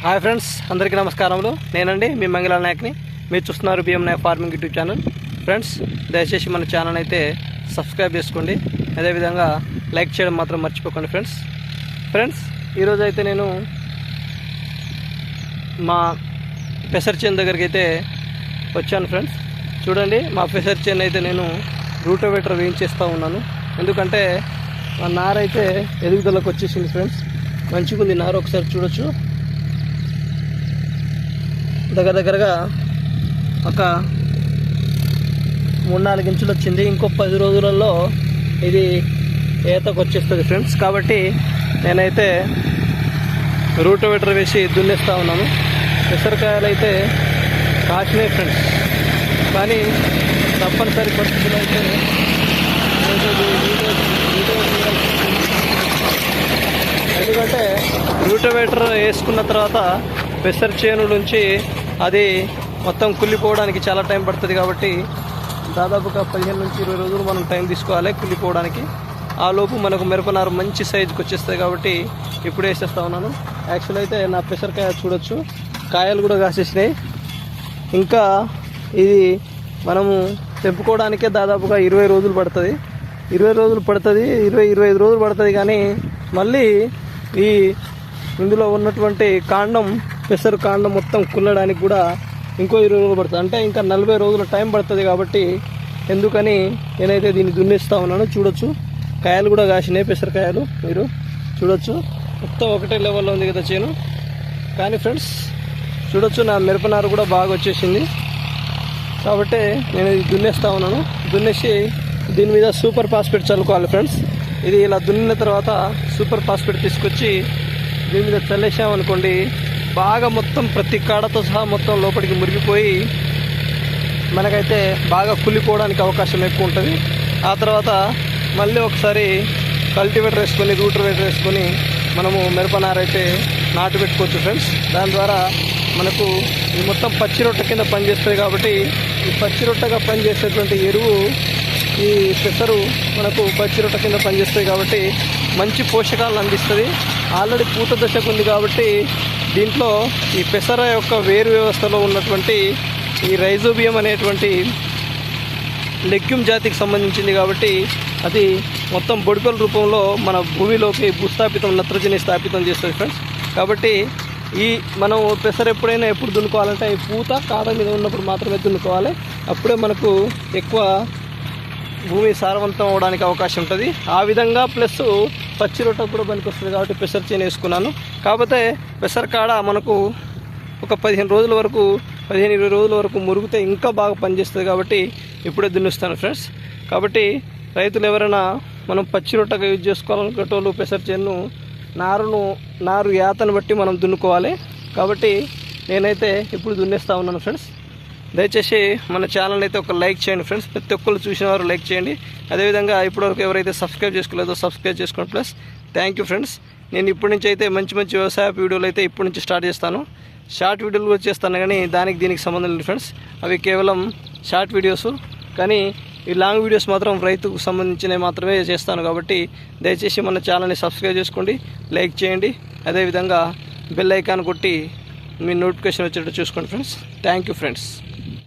Hi friends, అందరికీ నమస్కారములు. నేనండి మీ మంగళ నాయక్ని. మీరు చూస్తున్నారు BM Nayak farming YouTube channel. Friends, దయచేసి మన ఛానల్ అయితే సబ్స్క్రైబ్ చేసుకోండి, అదేవిధంగా లైక్ చేయడం మాత్రం మర్చిపోకండి. ఫ్రెండ్స్ ఈరోజు అయితే నేను మా పెసర్ చేను దగ్గరికి అయితే వచ్చాను. ఫ్రెండ్స్ చూడండి, మా పెసర్ చేను అయితే నేను రూటోవేటర్ వేయించేస్తూ ఉన్నాను. ఎందుకంటే మా నార అయితే ఎదుగుదలకు వచ్చేసింది. ఫ్రెండ్స్ మంచిగా ఉంది నార, ఒకసారి చూడొచ్చు. దగ్గరగా ఒక 3-4 ఇంచులు వచ్చింది. ఇంకో 10 రోజులలో ఇది ఏతకు వచ్చేస్తుంది ఫ్రెండ్స్. కాబట్టి నేనైతే రూటోవేటర్ వేసి దున్నేస్తూ ఉన్నాను. పెసరకాయలు అయితే కాసినాయి ఫ్రెండ్స్, కానీ తప్పనిసరి పరిస్థితులు అయితే ఎందుకంటే రూటోవేటర్ వేసుకున్న తర్వాత పెసర్ చేను నుంచి అది మొత్తం కుళ్ళిపోవడానికి చాలా టైం పడుతుంది. కాబట్టి దాదాపుగా 15 నుంచి 20 రోజులు మనం టైం తీసుకోవాలి కుళ్ళిపోవడానికి. ఆ లోపు మనకు మిరపనారు మంచి సైజుకి వచ్చేస్తుంది. కాబట్టి ఇప్పుడు వేసేస్తా ఉన్నాను. యాక్చువల్ అయితే నా పెసరకాయ చూడొచ్చు, కాయలు కూడా కాసేసినాయి. ఇంకా ఇది మనము తెంపుకోవడానికే దాదాపుగా 20 రోజులు పడుతుంది. 20 రోజులు పడుతుంది, 20-25 రోజులు పడుతుంది. కానీ మళ్ళీ ఈ ఇందులో ఉన్నటువంటి కాండం, పెసరు కాండం మొత్తం కుల్లడానికి కూడా ఇంకో 20 రోజులు పడుతుంది. అంటే ఇంకా 40 రోజుల టైం పడుతుంది. కాబట్టి ఎందుకని నేనైతే దీన్ని దున్నేస్తూ ఉన్నాను. చూడొచ్చు, కాయలు కూడా కాసినాయి పెసరకాయలు, మీరు చూడొచ్చు. మొత్తం ఒకటే లెవెల్లో ఉంది కదా చేను. కానీ ఫ్రెండ్స్ చూడొచ్చు, నా మిరపనారు కూడా బాగా వచ్చేసింది. కాబట్టి నేను ఇది దున్నేస్తూ ఉన్నాను. దున్నేసి దీని మీద సూపర్ ఫాస్ఫేట్ చల్లుకోవాలి ఫ్రెండ్స్. ఇది ఇలా దున్నిన తర్వాత సూపర్ ఫాస్ఫేట్ తీసుకొచ్చి దీని మీద చల్లేసామనుకోండి, బాగా మొత్తం ప్రతి కాడతో సహా మొత్తం లోపలికి మురిగిపోయి మనకైతే బాగా కుళ్ళిపోవడానికి అవకాశం ఎక్కువ ఉంటుంది. ఆ తర్వాత మళ్ళీ ఒకసారి కల్టివేటర్ వేసుకొని, రూటోవేటర్ వేసుకొని మనము మిరపనారైతే నాటు పెట్టుకోవచ్చు ఫ్రెండ్స్. దాని ద్వారా మనకు ఈ మొత్తం పచ్చి రొట్టె కింద పనిచేస్తుంది. కాబట్టి ఈ పచ్చి రొట్టెగా పనిచేసేటువంటి ఎరువు ఈ పెసరు మనకు పచ్చి రొట్టె కింద పనిచేస్తుంది. కాబట్టి మంచి పోషకాలను అందిస్తుంది. ఆల్రెడీ పూత దశకు ఉంది. కాబట్టి దీంట్లో ఈ పెసర యొక్క వేరు వ్యవస్థలో ఉన్నటువంటి ఈ రైజోబియం అనేటువంటి లెగ్యూమ్ జాతికి సంబంధించింది. కాబట్టి అది మొత్తం బొడికల రూపంలో మన భూమిలోకి భూస్థాపితం, నత్రజని స్థాపితం చేస్తుంది ఫ్రెండ్స్. కాబట్టి ఈ మనం పెసర ఎప్పుడు దున్నుకోవాలంటే ఈ పూత కాడ మీద ఉన్నప్పుడు మాత్రమే దున్నుకోవాలి. అప్పుడే మనకు ఎక్కువ భూమి సారవంతం అవడానికి అవకాశం ఉంటుంది. ఆ విధంగా ప్లస్ పచ్చి రొట్టె కూడా పనికి వస్తుంది. కాబట్టి పెసర్ చేను వేసుకున్నాను. కాకపోతే పెసర్ కాడ మనకు ఒక 15 రోజుల వరకు, 15-20 రోజుల వరకు మురిగితే ఇంకా బాగా పనిచేస్తుంది. కాబట్టి ఇప్పుడే దున్నిస్తాను ఫ్రెండ్స్. కాబట్టి రైతులు ఎవరైనా మనం పచ్చి రొట్టెగా యూజ్ చేసుకోవాలనుకునేటోళ్ళు పెసర్ చేను నారు యాతను బట్టి మనం దున్నుకోవాలి. కాబట్టి నేనైతే ఇప్పుడు దున్నేస్తూ ఉన్నాను ఫ్రెండ్స్. దయచేసి మన ఛానల్ అయితే ఒక లైక్ చేయండి ఫ్రెండ్స్. ప్రతి ఒక్కరు చూసిన వారు లైక్ చేయండి. అదేవిధంగా ఇప్పటివరకు ఎవరైతే సబ్స్క్రైబ్ చేసుకోలేదో సబ్స్క్రైబ్ చేసుకోండి ప్లస్. Thank you friends. నేను ఇప్పటి నుంచి అయితే మంచి వ్యవసాయ వీడియోలు అయితే ఇప్పటి నుంచి స్టార్ట్ చేస్తాను. షార్ట్ వీడియోలు కూడా చేస్తాను, కానీ దీనికి సంబంధం లేదు ఫ్రెండ్స్. అవి కేవలం షార్ట్ వీడియోస్. కానీ ఈ లాంగ్ వీడియోస్ మాత్రం రైతుకు సంబంధించినవి మాత్రమే చేస్తాను. కాబట్టి దయచేసి మన ఛానల్ని సబ్స్క్రైబ్ చేసుకోండి, లైక్ చేయండి. అదేవిధంగా బెల్ ఐకాన్ కొట్టి మీ నోటిఫికేషన్ వచ్చేటట్టు చూసుకోండి ఫ్రెండ్స్. Thank you friends.